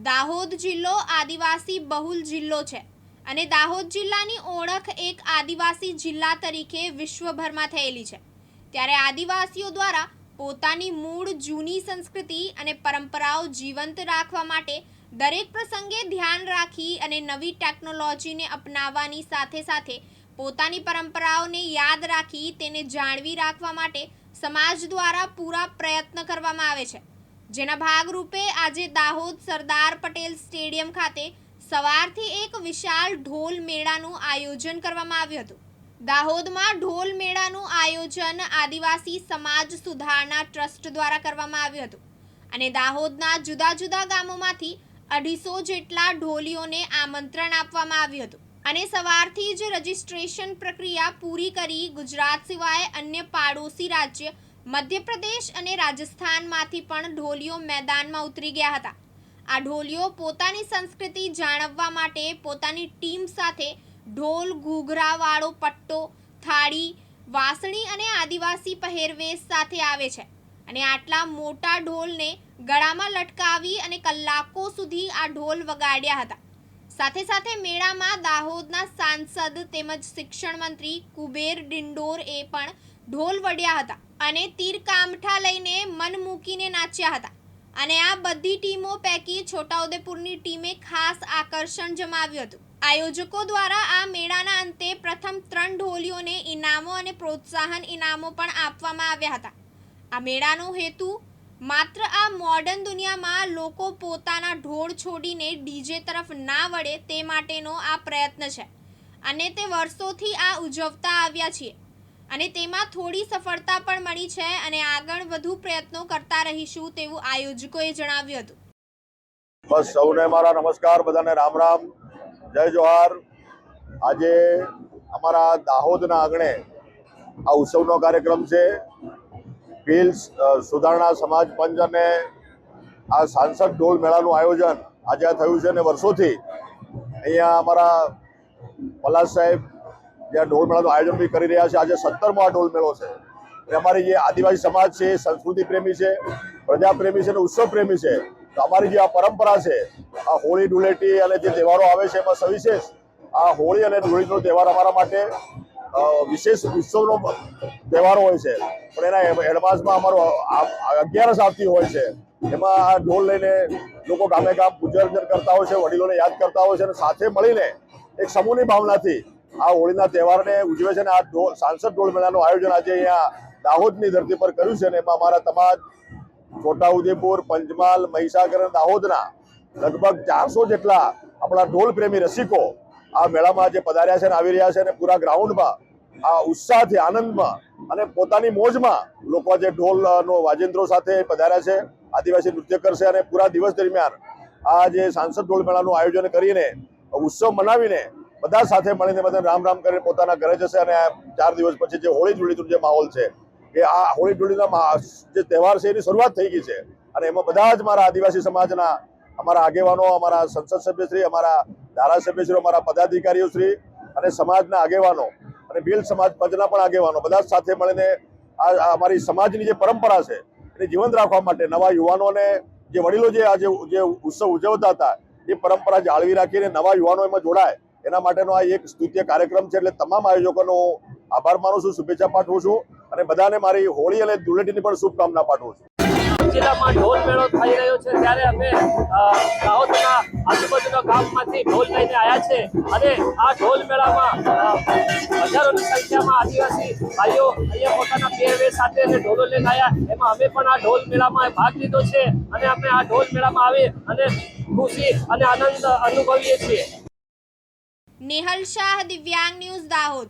દાહોદ જિલ્લો આદિવાસી બહુલ જિલ્લો છે અને દાહોદ જિલ્લાની ઓળખ એક આદિવાસી જિલ્લા તરીકે વિશ્વભરમાં થયેલી છે। ત્યારે આદિવાસીઓ દ્વારા પોતાની મૂળ જૂની સંસ્કૃતિ અને પરંપરાઓ જીવંત રાખવા માટે દરેક પ્રસંગે ધ્યાન રાખી અને નવી ટેકનોલોજીને અપનાવવાની સાથે સાથે પોતાની પરંપરાઓને યાદ રાખી તેને જાળવી રાખવા માટે સમાજ દ્વારા પૂરા પ્રયત્ન કરવામાં આવે છે। જેના ભાગરૂપે આજે દાહોદ સરદાર પટેલ સ્ટેડિયમ ખાતે સવારથી એક વિશાળ ઢોલ મેળાનું આયોજન કરવામાં આવ્યું હતું। દાહોદમાં ઢોલ મેળાનું આયોજન આદિવાસી સમાજ સુધારણા ટ્રસ્ટ દ્વારા કરવામાં આવ્યું હતું અને દાહોદના જુદા જુદા ગામોમાંથી 250 જેટલા ઢોલીઓને આમંત્રણ આપવામાં આવ્યું હતું અને સવારથી જ રજીસ્ટ્રેશન પ્રક્રિયા પૂરી કરી ગુજરાત સિવાય અન્ય પાડોશી રાજ્ય મધ્યપ્રદેશ અને રાજસ્થાનમાંથી પણ ઢોલીઓ મેદાનમાં ઉતરી ગયા હતા। આ ઢોલીઓ પોતાની સંસ્કૃતિ જાળવવા માટે પોતાની ટીમ સાથે ઢોલ ઘૂઘરાવાળો પટ્ટો થાળી વાંસળી અને આદિવાસી પહેરવેશ સાથે આવે છે અને આટલા મોટા ઢોલને ગળામાં લટકાવી અને કલાકો સુધી આ ઢોલ વગાડ્યા હતા। સાથે સાથે મેળામાં દાહોદના સાંસદ તેમજ શિક્ષણ મંત્રી કુબેર ડિંડોરે પણ ઢોલ વડ્યા હતા અને તીર કામઠા લઈને મન મૂકીને નાચ્યા હતા અને આ બધી ટીમો પૈકી છોટાઉદેપુરની ટીમે ખાસ આકર્ષણ જમાવ્યું હતું। આયોજકો દ્વારા આ મેળાના અંતે પ્રથમ 3 ઢોલીઓને ઇનામો અને પ્રોત્સાહન ઇનામો પણ આપવામાં આવ્યા હતા। આ મેળાનો હેતુ માત્ર આ મોડર્ન દુનિયામાં લોકો પોતાના ઢોળ છોડીને ડીજે તરફ ના વળે તે માટેનો આ પ્રયત્ન છે અને તે વર્ષોથી આ ઉજવતા આવ્યા છીએ અને તેમાં થોડી સફળતા પણ મળી છે અને આગળ વધુ પ્રયત્નો કરતા રહીશું તેવું આયોજકોએ જણાવ્યું હતું। બસ સૌને મારા નમસ્કાર, બધાને રામ રામ, જય જોહાર। આજે અમારા દાહોદના આંગણે આ ઉત્સવનો કાર્યક્રમ છે। ભીલ સુધારણા સમાજ પંચ અને આ સાંસદ ઢોલ મેળાનું આયોજન આજે થયું છે અને વર્ષોથી અહીંયા અમારા પલાસ સાહેબ જ્યાં ઢોલ મેળાનું આયોજન બી કરી રહ્યા છે। આજે 17મો આ ઢોલ મેળો છે અને અમારી જે આદિવાસી સમાજ છે એ સંસ્કૃતિ પ્રેમી છે, પ્રજા પ્રેમી છે અને ઉત્સવ પ્રેમી છે। તો અમારી જે આ પરંપરા છે, આ હોળી ધૂળેટી અને જે તહેવારો આવે છે એમાં સવિશેષ આ હોળી અને ધૂળેટીનો તહેવાર અમારા માટે વિશેષ ઉત્સવનો તહેવાર હોય છે, પણ એના એડવાન્સમાં અમારો 11 આવતી હોય છે। એમાં આ ઢોલ લઈને લોકો ગામે ગામ પૂજા અર્ચન કરતા હોય છે, વડીલોને યાદ કરતા હોય છે અને સાથે મળીને એક સમૂહની ભાવનાથી આ હોળીના તહેવારને ઉજવે છે અને આ સાંસદ ઢોલ મેળાનું આયોજન આજે અહીંયા દાહોદની ધરતી પર કર્યું છે અને એમાં અમારા તમામ છોટાઉદેપુર, પંચમહાલ, મહીસાગર અને દાહોદના લગભગ 400 જેટલા આપણા ઢોલ પ્રેમી રસિકો આ મેળામાં જે પધાર્યા છે અને આવી રહ્યા છે અને પૂરા ગ્રાઉન્ડમાં આ ઉત્સાહથી, આનંદમાં અને પોતાની મોજમાં લોકો જે ઢોલનો વાજિંત્રો સાથે પધાર્યા છે, આદિવાસી નૃત્ય કરશે અને પૂરા દિવસ દરમિયાન આ જે સાંસદ ઢોલ મેળાનું આયોજન કરીને ઉત્સવ મનાવીને બધા સાથે મળીને બધા રામ રામ કરીને પોતાના ઘરે જશે અને 4 દિવસ પછી જે હોળી ધૂળેટીનો જે માહોલ છે કે આ હોળી ધૂળેટીના જે તહેવાર છે એની શરૂઆત થઈ ગઈ છે અને એમાં બધા જ મારા આદિવાસી સમાજના અમારા આગેવાનો, અમારા સંસદ સભ્યશ્રી, અમારા ધારાસભ્યશ્રી, અમારા પદાધિકારીઓશ્રી અને સમાજના આગેવાનો અને ભીલ સમાજ પંચના પણ આગેવાનો બધા સાથે મળીને આ અમારી સમાજની જે પરંપરા છે એને જીવંત રાખવા માટે નવા યુવાનોને જે વડીલો જે આજે જે ઉત્સવ ઉજવતા હતા એ પરંપરા જાળવી રાખીને નવા યુવાનો એમાં જોડાય એના માટેનો આ એક સ્તુત્ય કાર્યક્રમ છે। એટલે તમામ આયોજકોનો આભાર માનું છું, શુભેચ્છા પાઠવું છું અને બધાને મારી હોળી અને ધૂળેટીની પણ શુભકામના પાઠવું છું। જિલ્લામાં ઢોલ મેળો થઈ રહ્યો છે ત્યારે અમે દાહોદના આજુબાજુના ગામમાંથી ઢોલ લઈને આવ્યા છે અને આ ઢોલ મેળામાં હજારોની સંખ્યામાં આદિવાસી ભાઈઓ અહીંયા પોતાના પહેરવેશ સાથે અને ઢોલો લઈને આવ્યા। એમાં અમે પણ આ ઢોલ મેળામાં ભાગ લીધો છે અને અમે આ ઢોલ મેળામાં આવી અને ખુશી અને આનંદ અનુભવીએ છીએ। નેહલ શાહ, દિવ્યાંગ ન્યૂઝ, દાહોદ।